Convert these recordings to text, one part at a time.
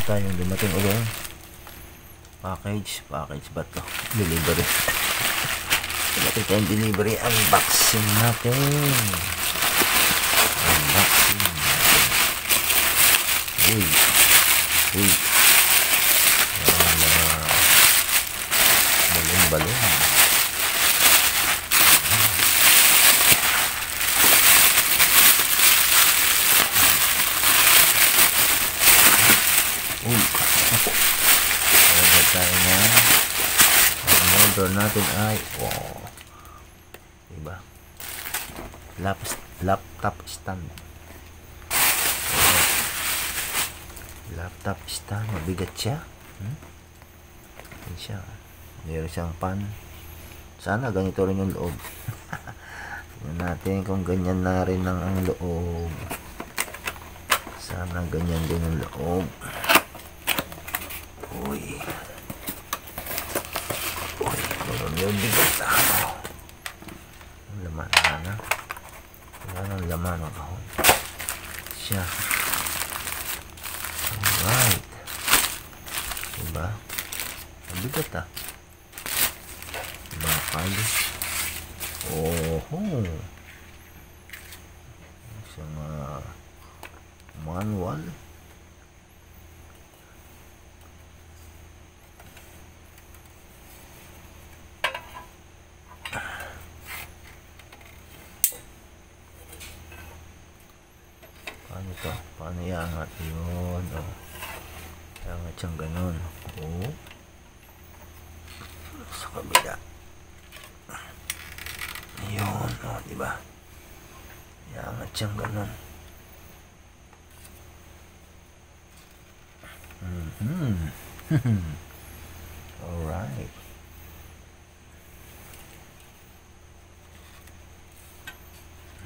tayong dumating ulit. Package ba to? Delivery. Dumating tayong delivery. Unboxing natin. Uy. Balon. Tayo na. Ang order natin ay diba? Laptop stand. Laptop stand. Mabigat siya. Yan siya. Meron siyang pan. Sana ganito rin yung loob. Tingnan natin kung ganyan na rin ang loob. Sana ganyan din ang loob. Uy, meron yung bigat na ang laman na. Wala nang laman ng kahon. Siya. Alright. Diba? Ang bigat bakal. Isang manual. Paano ito? Paano iangat yun? Iangat siyang ganun. Sa kabila. Yun. Diba? Iangat siyang ganun. Alright.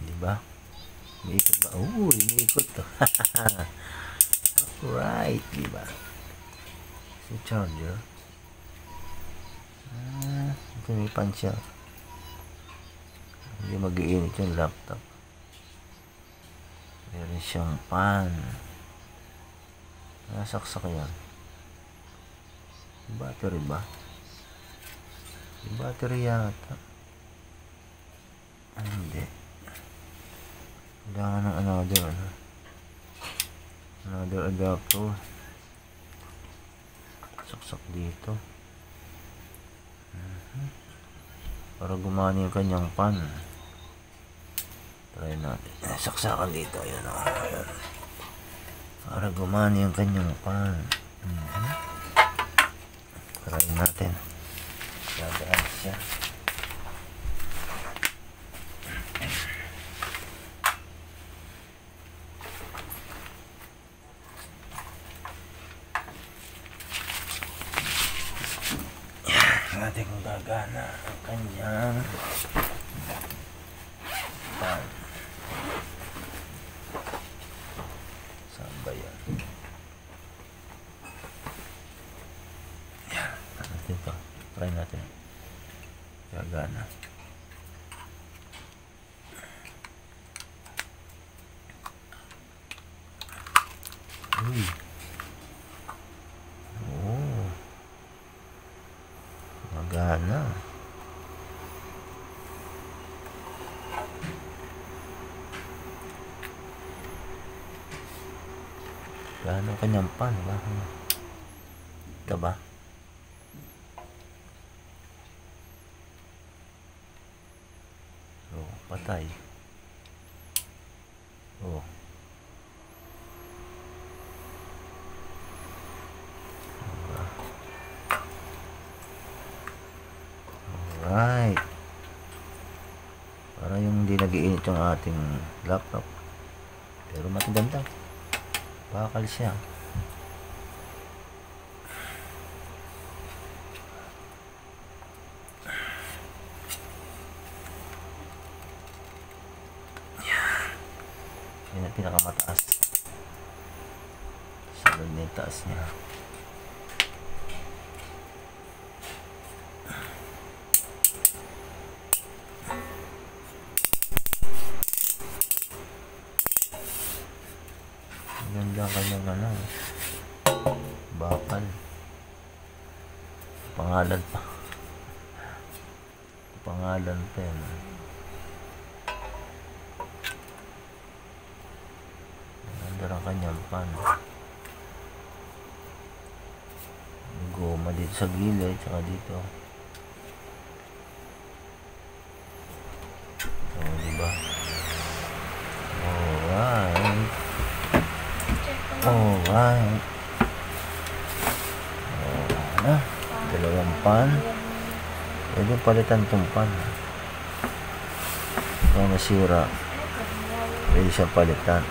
Diba? Umiikot ba? Umiikot to. Alright, diba? Si charger. Ito may pan siya. Hindi mag-iinit yung laptop. Meron siyang pan. Nasaksak yan. Battery ba? Battery yata. Hindi. Kailangan ng another adapter. Saksak dito. Para gumana yung kanyang pan. Try natin. Saksakan dito. Ayan. Para gumana yung kanyang pan. Try natin. Dadaan siya. Natin kung gagana ang kanyang pan. Saan ba yan? Yan. Natin ito. Try natin. Gagana. Uy. Magana. Gana ang kanyang pan. Ito ba? Patay. Alright. Para yung hindi nag-iinit yung ating laptop. Pero mataganda. Bakal siya. Yan ang pinakamataas. Salod na yung taas niya. Ganda kanyang bakal. Pangalan pa. Pangalan pa yan. Nandun ang kanyang pan. Goma dito sa gilid, tsaka dito. So, diba? Alright. Alright. Dalawang pan. Pwede palitan itong pan. Kaya nasira. Pwede siyang palitan.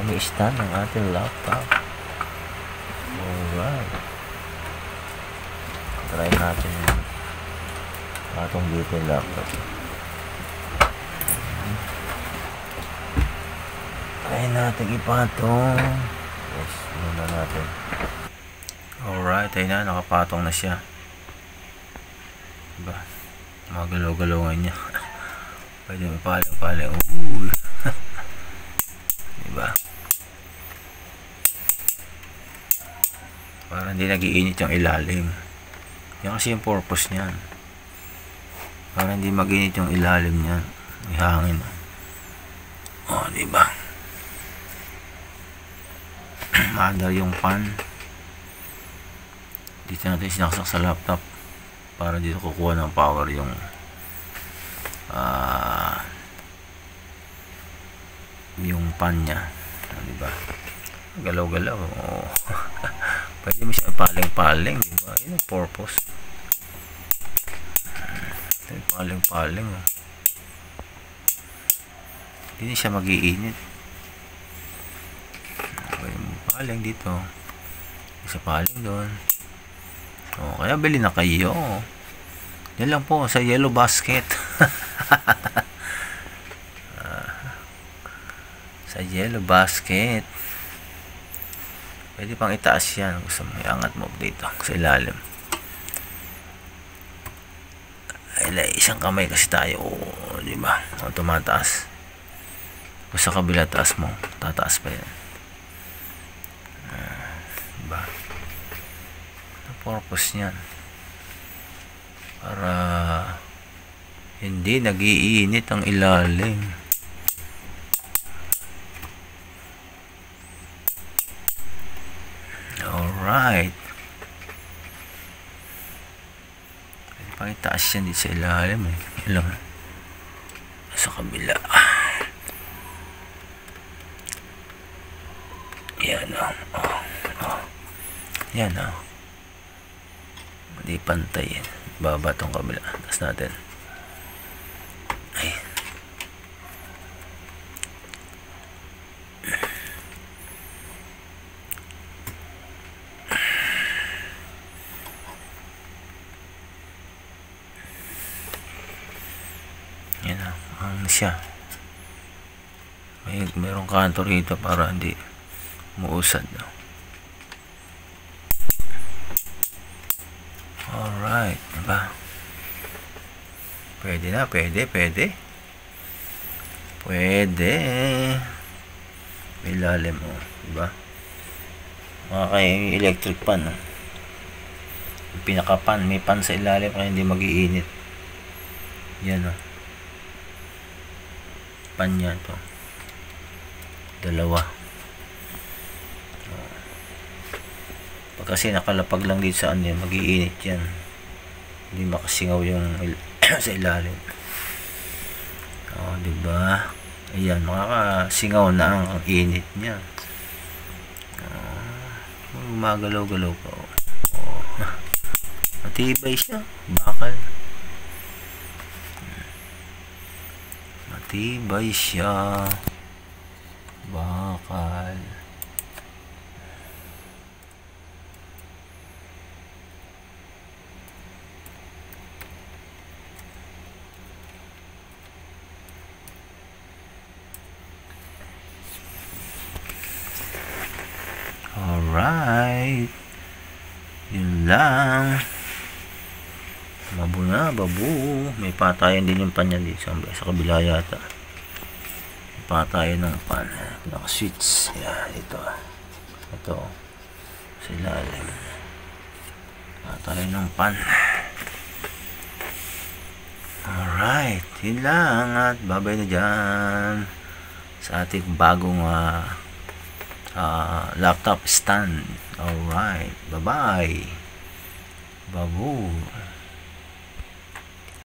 May stand ng ating laptop. Alright. Try natin yung patong dito yung laptop. Try natin ipatong. Yes, muna natin. Alright, ayun na, nakapatong na siya. Diba? Magalaw-galawin niya. Pwede mapaling-paling. Diba? Para hindi nag-iinit yung ilalim. Yan kasi yung purpose niyan. Para hindi mag-init yung ilalim niyan. May hangin. O, diba? Maandar yung pan. Dito natin sinaksak sa laptop para dito kukuha ng power yung pan niya. Diba? Galaw-galaw. Oh. Pwede mo siya paling-paling, diba? Yun ang purpose. Paling-paling. Hindi siya mag-iinit. Paling dito. Isa paling doon. O, kaya bili na kayo. Yan lang po sa Yellow Basket. Sa Yellow Basket. Pwede pang itaas yan. Gusto mo iangat mo dito sa ilalim. Ay, isang kamay kasi tayo. O, diba? O, tumataas. O, sa kabila taas mo. Tataas pa yan. Diba? Ang purpose niyan. Para hindi nag-iinit ang ilalim. Alright. Pwede pang itaas yan dito sa ilalim eh. Ilang sa kabila. Yan o. Yan o. Hindi pantay yan. Baba tong kabila. Taas natin. Ay. Yan o. Ang siya. Mayroong kanto rito para hindi muusad. No? Alright, diba? Pwede na, pwede. May lalim, oh, diba? Mga kayo, electric pan, oh. Yung pinaka-pan, may pan sa ilalim kaya hindi mag-iinit. Yan, oh. Pan yan, to. Dalawa. Kasi nakalapag lang dito sa ano yan, mag-iinit yan. Hindi makasingaw yung sa ilalim. O, diba? Ayan, makakasingaw na ang init niya. Gumagalaw-galaw pa. Matibay siya. Bakal. Matibay siya. Bakal. Alright. Yun lang. Babu. May patayan din yung panya dito sa kabila yata. pa tayo ng pan. Naka-switch. Yan, ito. Ito. Sa ilalim. Pa tayo ng pan. Alright. Yun lang. At babay na dyan sa ating bagong laptop stand. Alright. Bye-bye. Babu.